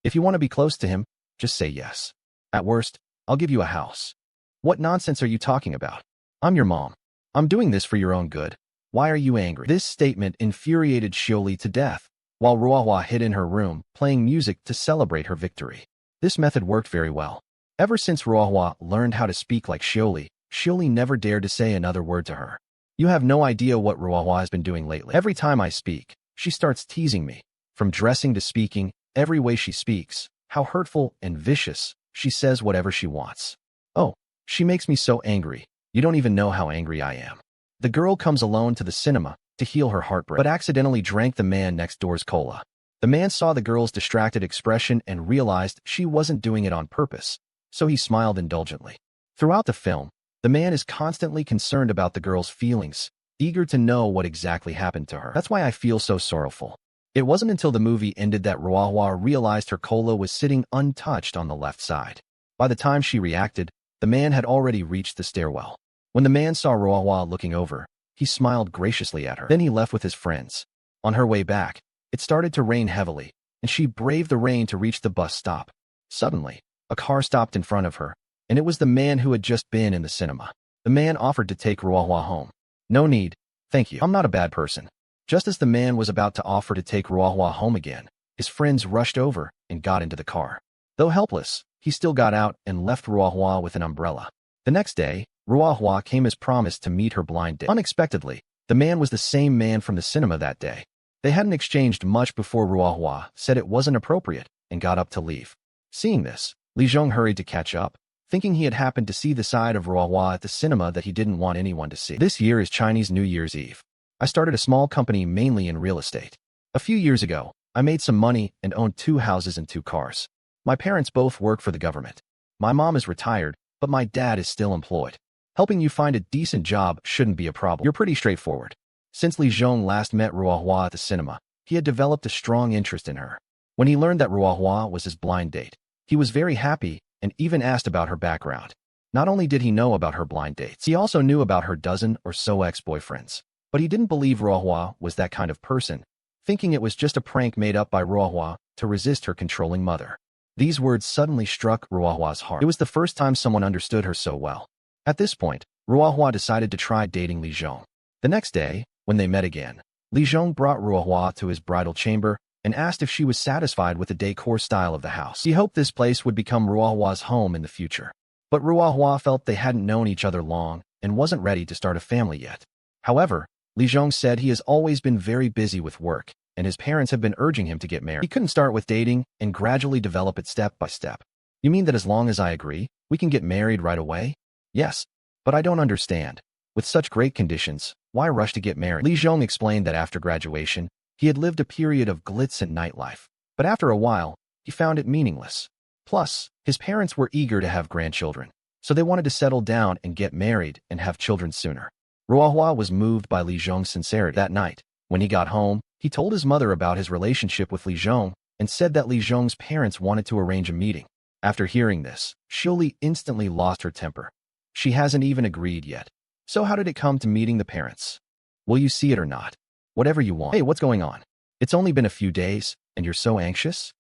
[SPEAKER 1] If you want to be close to him, just say yes. At worst, I'll give you a house. What nonsense are you talking about? I'm your mom. I'm doing this for your own good. Why are you angry? This statement infuriated Xiaoyi to death, while Ruohua hid in her room, playing music to celebrate her victory. This method worked very well. Ever since Ruohua learned how to speak like Xiaoyi, Xiaoyi never dared to say another word to her. You have no idea what Ruohua has been doing lately. Every time I speak, she starts teasing me. From dressing to speaking, every way she speaks, how hurtful and vicious, she says whatever she wants. Oh, she makes me so angry. You don't even know how angry I am. The girl comes alone to the cinema to heal her heartbreak, but accidentally drank the man next door's cola. The man saw the girl's distracted expression and realized she wasn't doing it on purpose, so he smiled indulgently. Throughout the film, the man is constantly concerned about the girl's feelings, eager to know what exactly happened to her. That's why I feel so sorrowful. It wasn't until the movie ended that Ruohua realized her cola was sitting untouched on the left side. By the time she reacted, the man had already reached the stairwell. When the man saw Ruohua looking over, he smiled graciously at her. Then he left with his friends. On her way back, it started to rain heavily, and she braved the rain to reach the bus stop. Suddenly, a car stopped in front of her, and it was the man who had just been in the cinema. The man offered to take Ruohua home. No need, thank you. I'm not a bad person. Just as the man was about to offer to take Ruohua home again, his friends rushed over and got into the car. Though helpless, he still got out and left Ruohua with an umbrella. The next day, Ruohua came as promised to meet her blind date. Unexpectedly, the man was the same man from the cinema that day. They hadn't exchanged much before Ruohua said it wasn't appropriate and got up to leave. Seeing this, Li Zhong hurried to catch up, thinking he had happened to see the side of Ruohua at the cinema that he didn't want anyone to see. This year is Chinese New Year's Eve. I started a small company mainly in real estate. A few years ago, I made some money and owned 2 houses and 2 cars. My parents both work for the government. My mom is retired, but my dad is still employed. Helping you find a decent job shouldn't be a problem. You're pretty straightforward. Since Li Zhong last met Ruohua at the cinema, he had developed a strong interest in her. When he learned that Ruohua was his blind date, he was very happy and even asked about her background. Not only did he know about her blind dates, he also knew about her dozen or so ex-boyfriends. But he didn't believe Ruohua was that kind of person, thinking it was just a prank made up by Ruohua to resist her controlling mother. These words suddenly struck Ruohua's heart. It was the first time someone understood her so well. At this point, Ruohua decided to try dating Li Zhong. The next day, when they met again, Li Zhong brought Ruohua to his bridal chamber and asked if she was satisfied with the decor style of the house. He hoped this place would become Ruohua's home in the future. But Ruohua felt they hadn't known each other long and wasn't ready to start a family yet. However, Li Zhong said he has always been very busy with work, and his parents have been urging him to get married. He couldn't start with dating and gradually develop it step by step. You mean that as long as I agree, we can get married right away? Yes, but I don't understand. With such great conditions, why rush to get married? Li Zhong explained that after graduation, he had lived a period of glitz and nightlife, but after a while, he found it meaningless. Plus, his parents were eager to have grandchildren, so they wanted to settle down and get married and have children sooner. Ruohua was moved by Li Zhong's sincerity. That night, when he got home, he told his mother about his relationship with Li Zhong and said that Li Zhong's parents wanted to arrange a meeting. After hearing this, Xiaoyi instantly lost her temper. She hasn't even agreed yet. So how did it come to meeting the parents? Will you see it or not? Whatever you want. Hey, what's going on? It's only been a few days, and you're so anxious?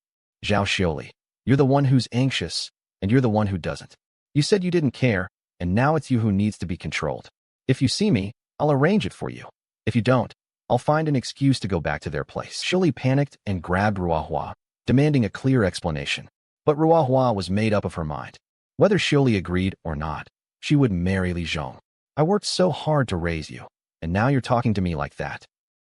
[SPEAKER 1] Zhao Xiaoyi, you're the one who's anxious, and you're the one who doesn't. You said you didn't care, and now it's you who needs to be controlled. If you see me, I'll arrange it for you. If you don't, I'll find an excuse to go back to their place. Xiaoyi panicked and grabbed Ruohua, demanding a clear explanation. But Ruohua was made up of her mind. Whether Xiaoyi agreed or not, she would marry Li Zhong. I worked so hard to raise you, and now you're talking to me like that.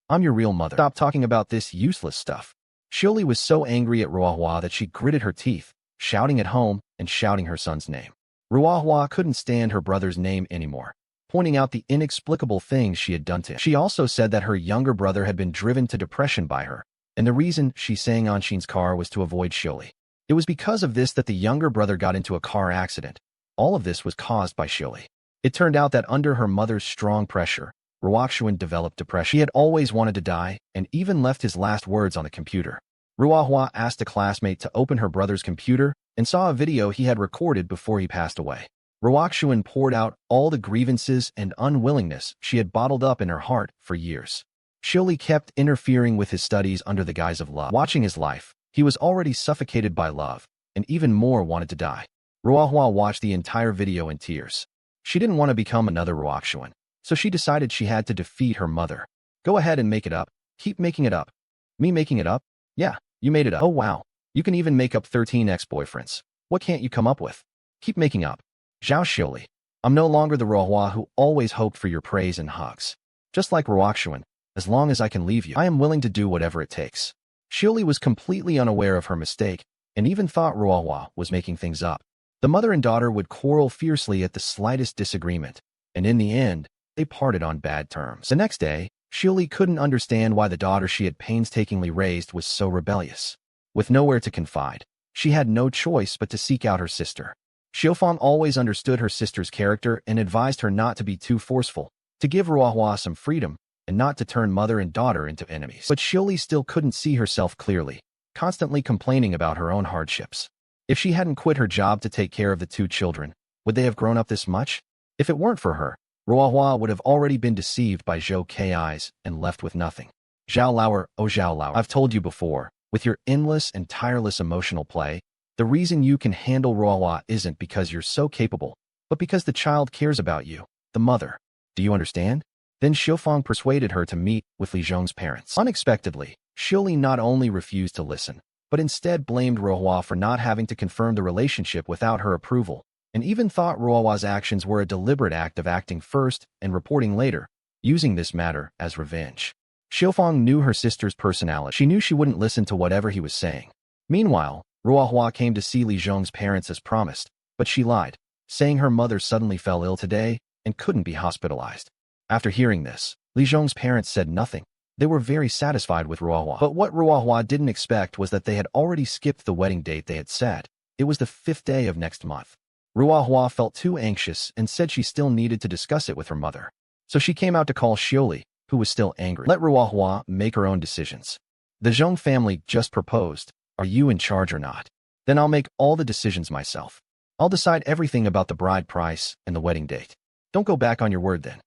[SPEAKER 1] I'm your real mother. Stop talking about this useless stuff. Xiaoyi was so angry at Ruohua that she gritted her teeth, shouting at home and shouting her son's name. Ruohua couldn't stand her brother's name anymore, pointing out the inexplicable things she had done to him. She also said that her younger brother had been driven to depression by her, and the reason she sang Anshin's car was to avoid Xiaoyi. It was because of this that the younger brother got into a car accident. All of this was caused by Xiaoyi. It turned out that under her mother's strong pressure, Ruoxuan developed depression. He had always wanted to die and even left his last words on the computer. Ruohua asked a classmate to open her brother's computer and saw a video he had recorded before he passed away. Ruoxuan poured out all the grievances and unwillingness she had bottled up in her heart for years. Xiaoyi kept interfering with his studies under the guise of love. Watching his life, he was already suffocated by love, and even more wanted to die. Ruohua watched the entire video in tears. She didn't want to become another Ruoxuan, so she decided she had to defeat her mother. Go ahead and make it up. Keep making it up. Me making it up? Yeah, you made it up. Oh wow. You can even make up 13 ex-boyfriends. What can't you come up with? Keep making up. Zhao Xiaoyi. I'm no longer the Ruohua who always hoped for your praise and hugs. Just like Ruoxuan, as long as I can leave you, I am willing to do whatever it takes. Xiaoyi was completely unaware of her mistake and even thought Ruohua was making things up. The mother and daughter would quarrel fiercely at the slightest disagreement, and in the end, they parted on bad terms. The next day, Xiaoyi couldn't understand why the daughter she had painstakingly raised was so rebellious. With nowhere to confide, she had no choice but to seek out her sister. Xiaofang always understood her sister's character and advised her not to be too forceful, to give Ruohua some freedom, and not to turn mother and daughter into enemies. But Xiaoyi still couldn't see herself clearly, constantly complaining about her own hardships. If she hadn't quit her job to take care of the two children, would they have grown up this much? If it weren't for her, Ruohua would have already been deceived by Zhou Kai's and left with nothing. Zhao Lauer, oh Zhao Lauer, I've told you before, with your endless and tireless emotional play, the reason you can handle Ruohua isn't because you're so capable, but because the child cares about you, the mother. Do you understand? Then Xiaofang persuaded her to meet with Li Zhong's parents. Unexpectedly, Xiaoyi not only refused to listen, but instead blamed Ruohua for not having to confirm the relationship without her approval, and even thought Ruohua's actions were a deliberate act of acting first and reporting later, using this matter as revenge. Xiaofang knew her sister's personality. She knew she wouldn't listen to whatever he was saying. Meanwhile, Ruohua came to see Li Zhong's parents as promised, but she lied, saying her mother suddenly fell ill today and couldn't be hospitalized. After hearing this, Li Zhong's parents said nothing. They were very satisfied with Ruohua. But what Ruohua didn't expect was that they had already skipped the wedding date they had set. It was the 5th day of next month. Ruohua felt too anxious and said she still needed to discuss it with her mother. So she came out to call Xiaoyi, who was still angry. Let Ruohua make her own decisions. The Zhong family just proposed. Are you in charge or not? Then I'll make all the decisions myself. I'll decide everything about the bride price and the wedding date. Don't go back on your word then.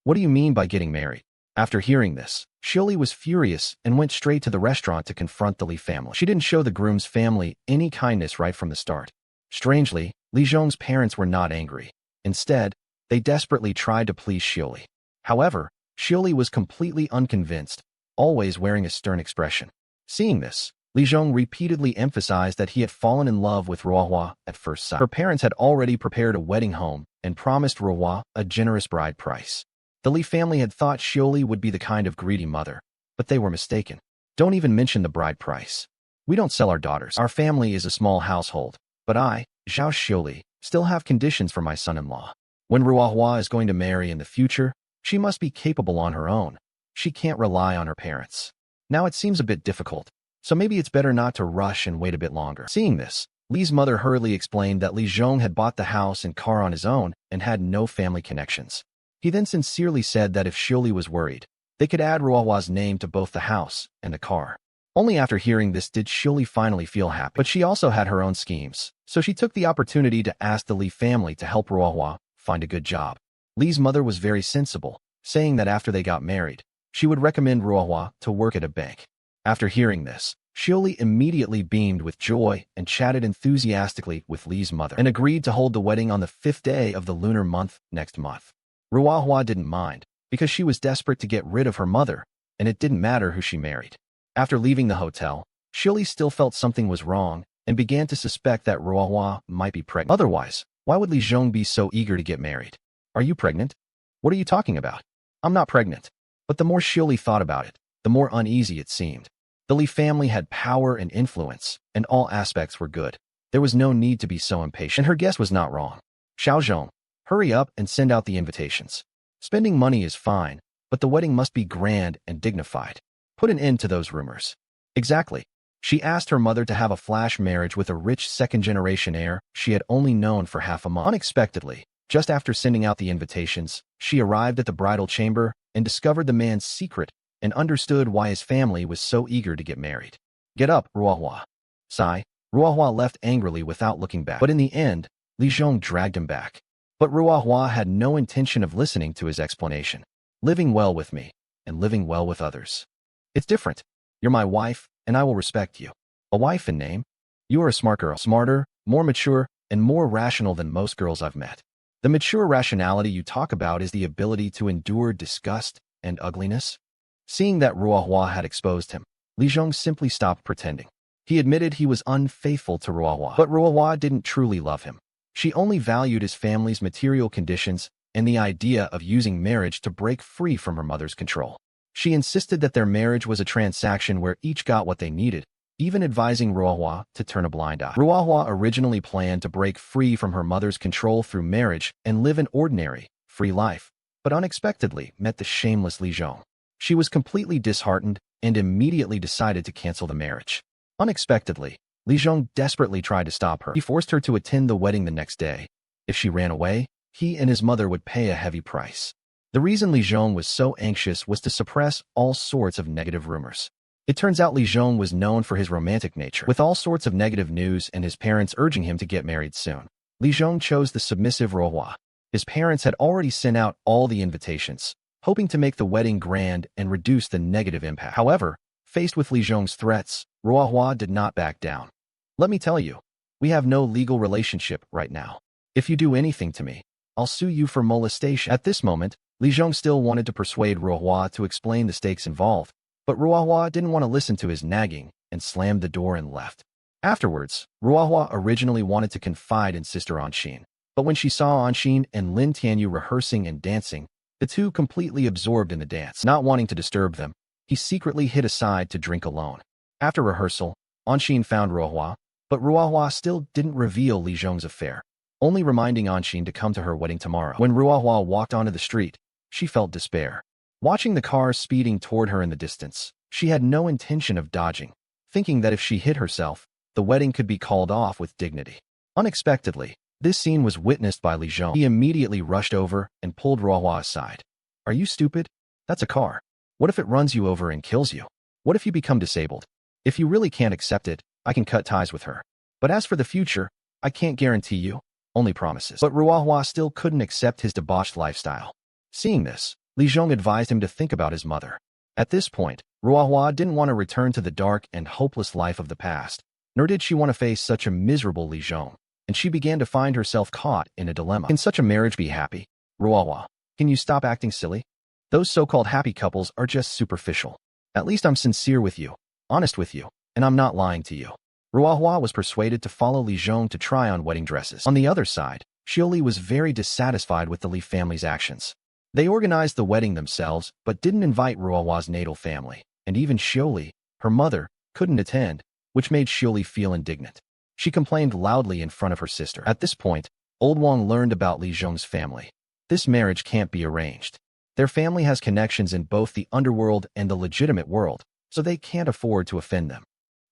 [SPEAKER 1] What do you mean by getting married? After hearing this, Xiaoyi was furious and went straight to the restaurant to confront the Li family. She didn't show the groom's family any kindness right from the start. Strangely, Li Zhong's parents were not angry. Instead, they desperately tried to please Xiaoyi. However, Xiaoyi was completely unconvinced, always wearing a stern expression. Seeing this, Li Zhong repeatedly emphasized that he had fallen in love with Ruohua at first sight. Her parents had already prepared a wedding home and promised Ruohua a generous bride price. The Li family had thought Xiaoyi would be the kind of greedy mother, but they were mistaken. Don't even mention the bride price. We don't sell our daughters. Our family is a small household, but I, Zhao Xiaoyi, still have conditions for my son-in-law. When Ruohua is going to marry in the future, she must be capable on her own. She can't rely on her parents. Now it seems a bit difficult, so maybe it's better not to rush and wait a bit longer. Seeing this, Li's mother hurriedly explained that Li Zhong had bought the house and car on his own and had no family connections. He then sincerely said that if Xiaoyi was worried, they could add Ruohua's name to both the house and the car. Only after hearing this did Xiaoyi finally feel happy. But she also had her own schemes, so she took the opportunity to ask the Li family to help Ruohua find a good job. Li's mother was very sensible, saying that after they got married, she would recommend Ruohua to work at a bank. After hearing this, Xiaoyi immediately beamed with joy and chatted enthusiastically with Li's mother and agreed to hold the wedding on the 5th day of the lunar month next month. Ruohua didn't mind, because she was desperate to get rid of her mother, and it didn't matter who she married. After leaving the hotel, Xiaoyi still felt something was wrong and began to suspect that Ruohua might be pregnant. Otherwise, why would Li Zhong be so eager to get married? Are you pregnant? What are you talking about? I'm not pregnant. But the more Xiaoyi thought about it, the more uneasy it seemed. The Li family had power and influence, and all aspects were good. There was no need to be so impatient, and her guess was not wrong. Xiaozhong, hurry up and send out the invitations. Spending money is fine, but the wedding must be grand and dignified. Put an end to those rumors. Exactly. She asked her mother to have a flash marriage with a rich second-generation heir she had only known for half a month. Unexpectedly, just after sending out the invitations, she arrived at the bridal chamber and discovered the man's secret and understood why his family was so eager to get married. Get up, Ruohua. Sigh. Ruohua left angrily without looking back. But in the end, Li Zhong dragged him back. But Ruohua had no intention of listening to his explanation. Living well with me, and living well with others. It's different. You're my wife, and I will respect you. A wife in name? You are a smart girl. Smarter, more mature, and more rational than most girls I've met. The mature rationality you talk about is the ability to endure disgust and ugliness. Seeing that Ruohua had exposed him, Li Zhong simply stopped pretending. He admitted he was unfaithful to Ruohua, but Ruohua didn't truly love him. She only valued his family's material conditions and the idea of using marriage to break free from her mother's control. She insisted that their marriage was a transaction where each got what they needed, even advising Ruohua to turn a blind eye. Ruohua originally planned to break free from her mother's control through marriage and live an ordinary, free life, but unexpectedly met the shameless Li Zhong. She was completely disheartened and immediately decided to cancel the marriage. Unexpectedly, Li Zhong desperately tried to stop her. He forced her to attend the wedding the next day. If she ran away, he and his mother would pay a heavy price. The reason Li Zhong was so anxious was to suppress all sorts of negative rumors. It turns out Li Zhong was known for his romantic nature, with all sorts of negative news and his parents urging him to get married soon. Li Zhong chose the submissive Ruohua. His parents had already sent out all the invitations, hoping to make the wedding grand and reduce the negative impact. However, faced with Li Zhong's threats, Ruohua did not back down. Let me tell you, we have no legal relationship right now. If you do anything to me, I'll sue you for molestation. At this moment, Li Zhong still wanted to persuade Ruohua to explain the stakes involved, but Ruohua didn't want to listen to his nagging and slammed the door and left. Afterwards, Ruohua originally wanted to confide in sister Anxin, but when she saw Anxin and Lin Tianyu rehearsing and dancing, the two completely absorbed in the dance. Not wanting to disturb them, he secretly hid aside to drink alone. After rehearsal, Anxin found Ruohua, but Ruohua still didn't reveal Li Zhong's affair, only reminding Anxin to come to her wedding tomorrow. When Ruohua walked onto the street, she felt despair. Watching the cars speeding toward her in the distance, she had no intention of dodging, thinking that if she hid herself, the wedding could be called off with dignity. Unexpectedly, this scene was witnessed by Li Zhong. He immediately rushed over and pulled Ruohua aside. Are you stupid? That's a car. What if it runs you over and kills you? What if you become disabled? If you really can't accept it, I can cut ties with her. But as for the future, I can't guarantee you, only promises. But Ruohua still couldn't accept his debauched lifestyle. Seeing this, Li Zhong advised him to think about his mother. At this point, Ruohua didn't want to return to the dark and hopeless life of the past, nor did she want to face such a miserable Li Zhong, and she began to find herself caught in a dilemma. Can such a marriage be happy? Ruohua, can you stop acting silly? Those so-called happy couples are just superficial. At least I'm sincere with you, honest with you, and I'm not lying to you. Ruohua was persuaded to follow Li Zhong to try on wedding dresses. On the other side, Xiaoyi was very dissatisfied with the Li family's actions. They organized the wedding themselves, but didn't invite Ruohua's natal family, and even Xiaoyi, her mother, couldn't attend, which made Xiaoyi feel indignant. She complained loudly in front of her sister. At this point, Old Wang learned about Li Zhong's family. This marriage can't be arranged. Their family has connections in both the underworld and the legitimate world, so they can't afford to offend them.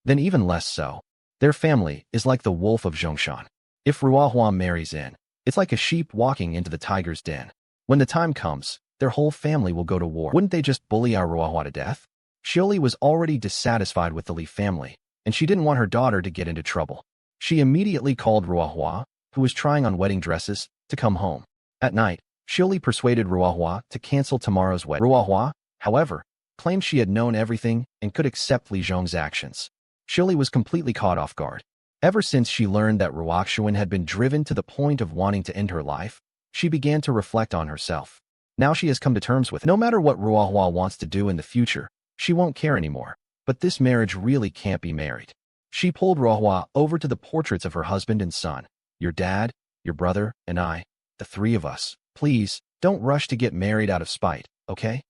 [SPEAKER 1] Then even less so. Their family is like the wolf of Zhongshan. If Ruohua marries in, it's like a sheep walking into the tiger's den. When the time comes, their whole family will go to war. Wouldn't they just bully our Ruohua to death? Xiaoyi was already dissatisfied with the Li family, and she didn't want her daughter to get into trouble. She immediately called Ruohua, who was trying on wedding dresses, to come home. At night, Xiaoyi persuaded Ruohua to cancel tomorrow's wedding. Ruohua, however, claimed she had known everything and could accept Li Zhong's actions. Xiaoyi was completely caught off guard. Ever since she learned that Ruoxuan had been driven to the point of wanting to end her life, she began to reflect on herself. Now she has come to terms with it. No matter what Ruohua wants to do in the future, she won't care anymore. But this marriage really can't be married. She pulled Ruohua over to the portraits of her husband and son. Your dad, your brother, and I, the three of us. Please, don't rush to get married out of spite, okay?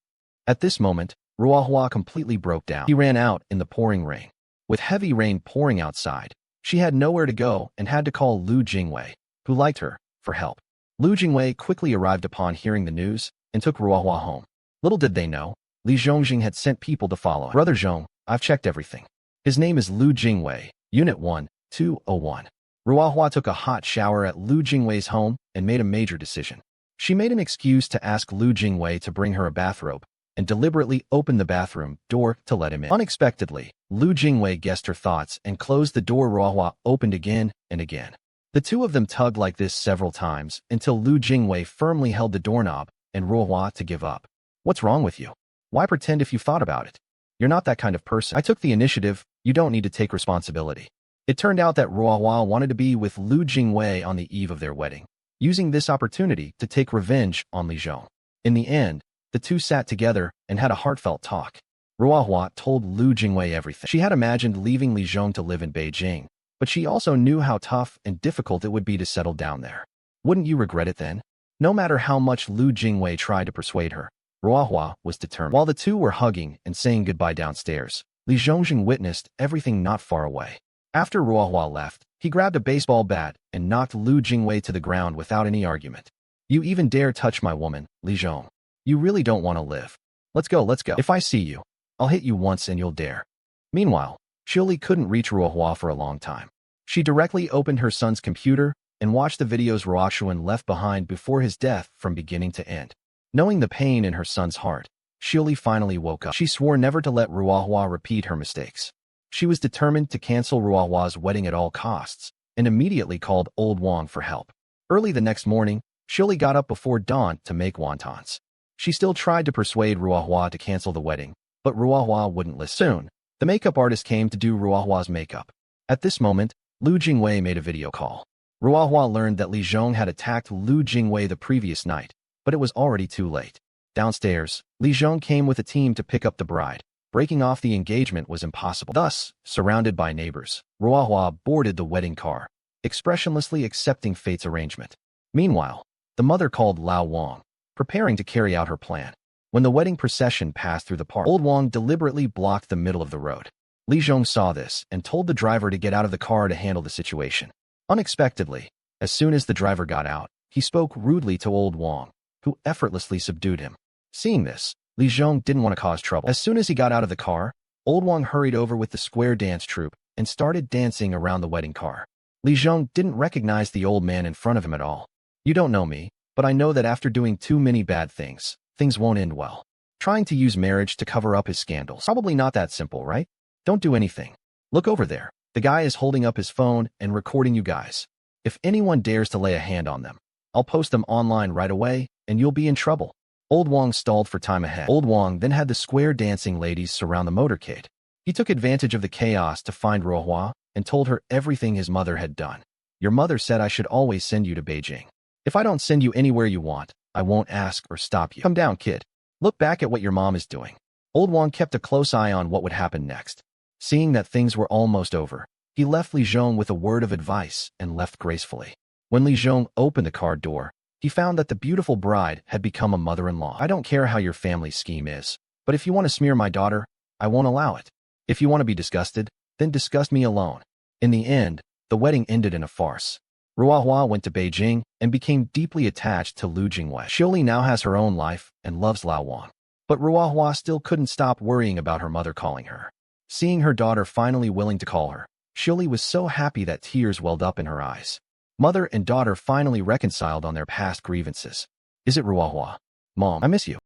[SPEAKER 1] At this moment, Ruohua completely broke down. He ran out in the pouring rain. With heavy rain pouring outside, she had nowhere to go and had to call Lu Jingwei, who liked her, for help. Lu Jingwei quickly arrived upon hearing the news and took Ruohua home. Little did they know, Li Zhongjing had sent people to follow him. Brother Zhong, I've checked everything. His name is Lu Jingwei, Unit 1-201. Ruohua took a hot shower at Lu Jingwei's home and made a major decision. She made an excuse to ask Lu Jingwei to bring her a bathrobe and deliberately opened the bathroom door to let him in. Unexpectedly, Lu Jingwei guessed her thoughts and closed the door. Ruohua opened again and again. The two of them tugged like this several times until Lu Jingwei firmly held the doorknob and Ruohua to give up. What's wrong with you? Why pretend if you thought about it? You're not that kind of person. I took the initiative. You don't need to take responsibility. It turned out that Ruohua wanted to be with Lu Jingwei on the eve of their wedding, using this opportunity to take revenge on Li Zhong. In the end, the two sat together and had a heartfelt talk. Ruohua told Lu Jingwei everything. She had imagined leaving Li Zhong to live in Beijing, but she also knew how tough and difficult it would be to settle down there. Wouldn't you regret it then? No matter how much Lu Jingwei tried to persuade her, Ruohua was determined. While the two were hugging and saying goodbye downstairs, Li Zhongjing witnessed everything not far away. After Ruohua left, he grabbed a baseball bat and knocked Lu Jingwei to the ground without any argument. You even dare touch my woman, Li Zhong. You really don't want to live. Let's go, let's go. If I see you, I'll hit you once and you'll dare. Meanwhile, Xiaoyi couldn't reach Ruohua for a long time. She directly opened her son's computer and watched the videos Ruoxuan left behind before his death from beginning to end. Knowing the pain in her son's heart, Xiaoyi finally woke up. She swore never to let Ruohua repeat her mistakes. She was determined to cancel Ruohua's wedding at all costs and immediately called Old Wang for help. Early the next morning, Xiaoyi got up before dawn to make wontons. She still tried to persuade Ruohua to cancel the wedding, but Ruohua wouldn't listen. Soon, the makeup artist came to do Ruohua's makeup. At this moment, Lu Jingwei made a video call. Ruohua learned that Li Zhong had attacked Lu Jingwei the previous night, but it was already too late. Downstairs, Li Zhong came with a team to pick up the bride. Breaking off the engagement was impossible. Thus, surrounded by neighbors, Ruohua boarded the wedding car, expressionlessly accepting fate's arrangement. Meanwhile, the mother called Lao Wang, preparing to carry out her plan. When the wedding procession passed through the park, Old Wang deliberately blocked the middle of the road. Li Zhong saw this and told the driver to get out of the car to handle the situation. Unexpectedly, as soon as the driver got out, he spoke rudely to Old Wang, who effortlessly subdued him. Seeing this, Li Zhong didn't want to cause trouble. As soon as he got out of the car, Old Wang hurried over with the square dance troupe and started dancing around the wedding car. Li Zhong didn't recognize the old man in front of him at all. You don't know me, but I know that after doing too many bad things, things won't end well. Trying to use marriage to cover up his scandals. Probably not that simple, right? Don't do anything. Look over there. The guy is holding up his phone and recording you guys. If anyone dares to lay a hand on them, I'll post them online right away, and you'll be in trouble. Old Wang stalled for time ahead. Old Wang then had the square dancing ladies surround the motorcade. He took advantage of the chaos to find Ruohua and told her everything his mother had done. Your mother said I should always send you to Beijing. If I don't send you anywhere you want, I won't ask or stop you. Come down, kid. Look back at what your mom is doing. Old Wang kept a close eye on what would happen next. Seeing that things were almost over, he left Li Zhong with a word of advice and left gracefully. When Li Zhong opened the car door, he found that the beautiful bride had become a mother-in-law. I don't care how your family scheme is, but if you want to smear my daughter, I won't allow it. If you want to be disgusted, then disgust me alone. In the end, the wedding ended in a farce. Ruohua went to Beijing and became deeply attached to Lu Jingwei. Xiaoyi now has her own life and loves Lao Wang. But Ruohua still couldn't stop worrying about her mother calling her. Seeing her daughter finally willing to call her, Xiaoyi was so happy that tears welled up in her eyes. Mother and daughter finally reconciled on their past grievances. Is it Ruohua? Mom, I miss you.